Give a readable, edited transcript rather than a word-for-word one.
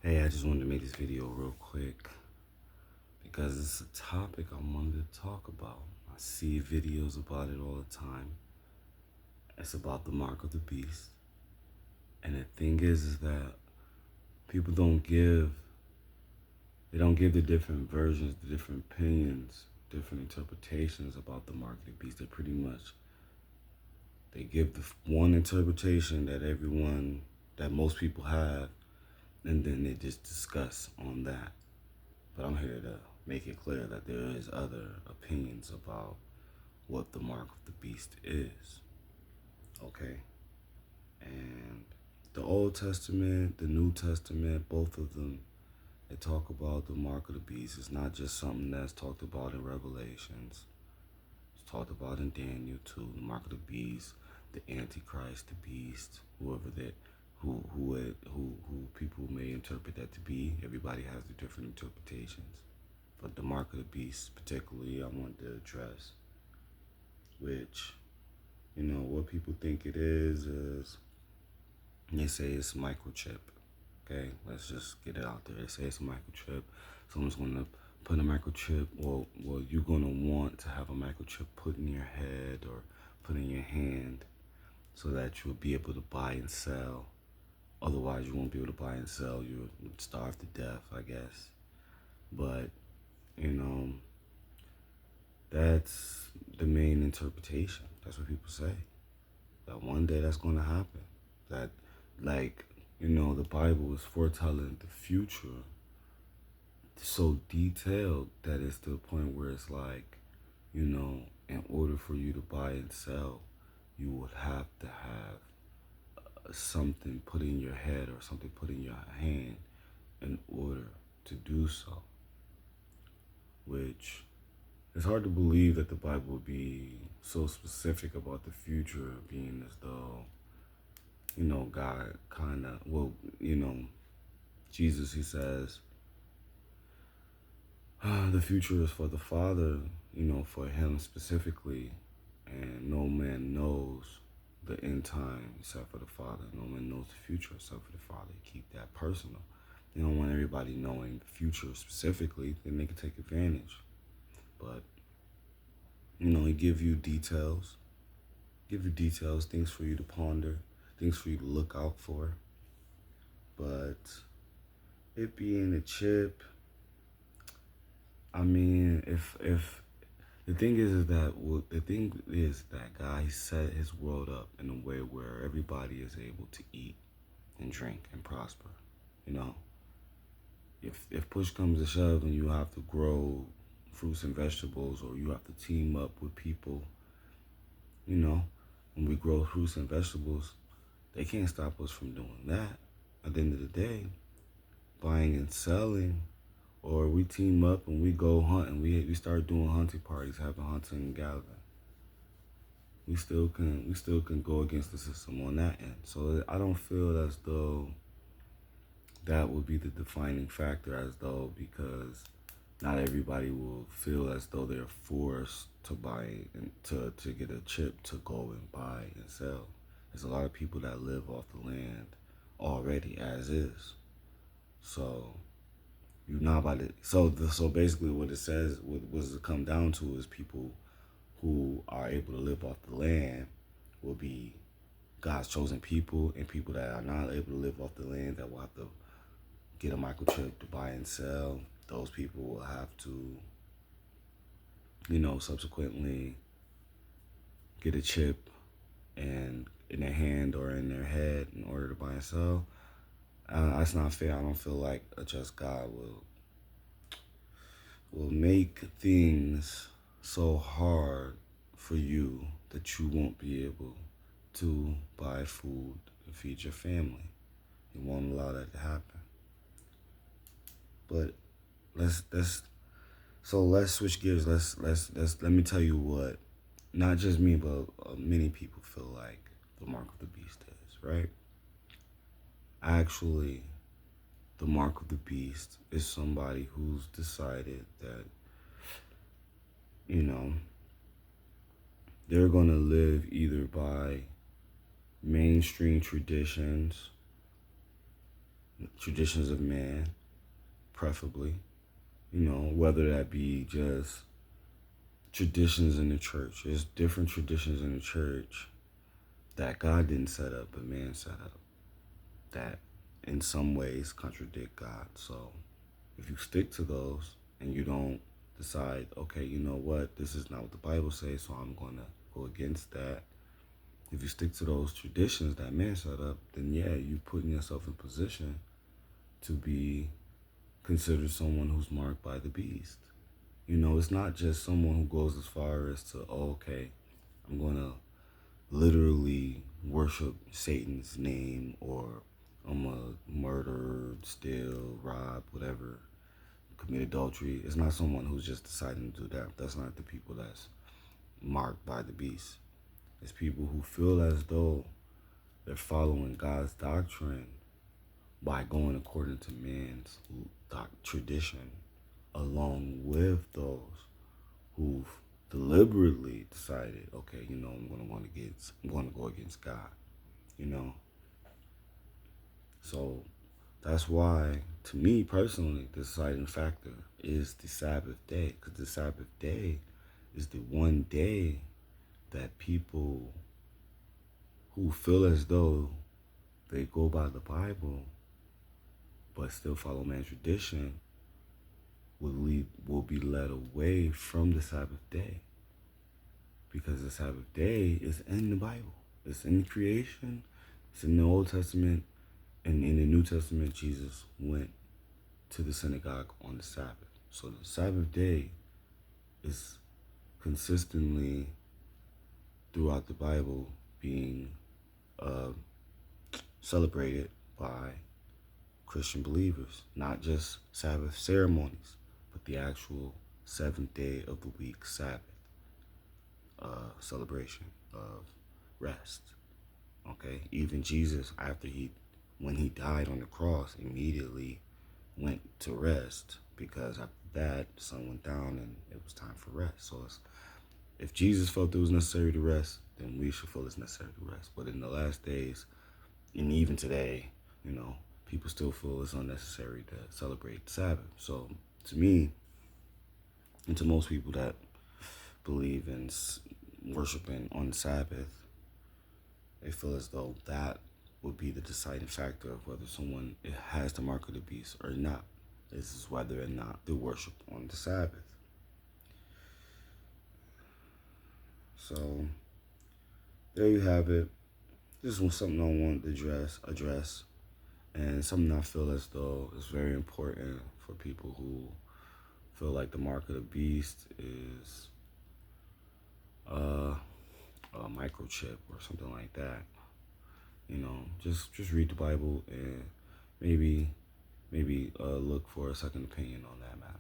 Hey, I just wanted to make this video real quick because it's a topic I wanted to talk about. I see videos about it all the time. It's about the mark of the beast. And the thing is that people they don't give the different versions, the different opinions, different interpretations about the mark of the beast. They give the one interpretation that most people have, and then they just discuss on that. But I'm here to make it clear that there is other opinions about what the mark of the beast is. Okay? And the Old Testament, the New Testament, both of them, they talk about the mark of the beast. It's not just something that's talked about in Revelations. It's talked about in Daniel too. The mark of the beast, the Antichrist, the beast, who people may interpret that to be. Everybody has the different interpretations. But the mark of the beast, particularly, I want to address, which, what people think it is they say it's microchip. Okay, let's just get it out there. They say it's a microchip. Someone's going to put a microchip, well, you're going to want to have a microchip put in your head or put in your hand so that you'll be able to buy and sell. Otherwise, you won't be able to buy and sell. You'll starve to death, I guess. But, that's the main interpretation. That's what people say. That one day that's going to happen. That, the Bible is foretelling the future so detailed that it's to the point where it's like, in order for you to buy and sell, you would have to have something put in your head or something put in your hand in order to do so. Which, it's hard to believe that the Bible would be so specific about the future, being as though, God Jesus, he says, the future is for the Father, for him specifically, and no man knows the end time except for the Father. No man knows the future except for the Father. Keep that personal. You don't want everybody knowing the future specifically, then they can take advantage. But, he give you details, things for you to ponder, things for you to look out for. But it being a chip, I mean, if the thing is that God, he set his world up in a way where everybody is able to eat and drink and prosper. If push comes to shove and you have to grow fruits and vegetables, or you have to team up with people, when we grow fruits and vegetables, they can't stop us from doing that. At the end of the day, buying and selling, or we team up and we go hunting, we start doing hunting parties, having hunting and gathering. We still can go against the system on that end. So I don't feel as though that would be the defining factor, as though, because not everybody will feel as though they're forced to buy and to get a chip to go and buy and sell. There's a lot of people that live off the land already as is. So you're not about to. So basically, what it says, what it come down to, is people who are able to live off the land will be God's chosen people, and people that are not able to live off the land, that will have to get a microchip to buy and sell. Those people will have to, subsequently get a chip and in their hand or in their head in order to buy and sell. That's not fair. I don't feel like a just God will make things so hard for you that you won't be able to buy food to feed your family. He won't allow that to happen. But let's switch gears. Let me tell you what, not just me, but many people feel like the mark of the beast is, right? Actually, the mark of the beast is somebody who's decided that, they're going to live either by mainstream traditions traditions of man, preferably. Whether that be just traditions in the church. There's different traditions in the church that God didn't set up, but man set up, that in some ways contradict God. So if you stick to those and you don't decide, okay, you know what, this is not what the Bible says, so I'm going to go against that. If you stick to those traditions that man set up, then yeah, you're putting yourself in position to be considered someone who's marked by the beast. It's not just someone who goes as far as to, oh, okay, I'm going to literally worship Satan's name, or I'm a murder, steal, rob, whatever, commit adultery. It's not someone who's just deciding to do that. That's not the people that's marked by the beast. It's people who feel as though they're following God's doctrine by going according to man's tradition, along with those who've deliberately decided, okay, I'm going to go against God. So that's why, to me personally, the deciding factor is the Sabbath day, because the Sabbath day is the one day that people who feel as though they go by the Bible but still follow man's tradition will be led away from the Sabbath day, because the Sabbath day is in the Bible. It's in creation. It's in the Old Testament. And in the New Testament, Jesus went to the synagogue on the Sabbath. So the Sabbath day is consistently throughout the Bible being celebrated by Christian believers. Not just Sabbath ceremonies, but the actual seventh day of the week Sabbath celebration of rest. Okay, even Jesus, when he died on the cross, immediately went to rest, because after that, the sun went down and it was time for rest. So if Jesus felt it was necessary to rest, then we should feel it's necessary to rest. But in the last days, and even today, people still feel it's unnecessary to celebrate Sabbath. So to me, and to most people that believe in worshiping on Sabbath, they feel as though that would be the deciding factor of whether someone has the mark of the beast or not. This is whether or not they worship on the Sabbath. So there you have it. This was something I wanted to address, and something I feel as though is very important for people who feel like the mark of the beast is a microchip or something like that. Just read the Bible and maybe look for a second opinion on that matter.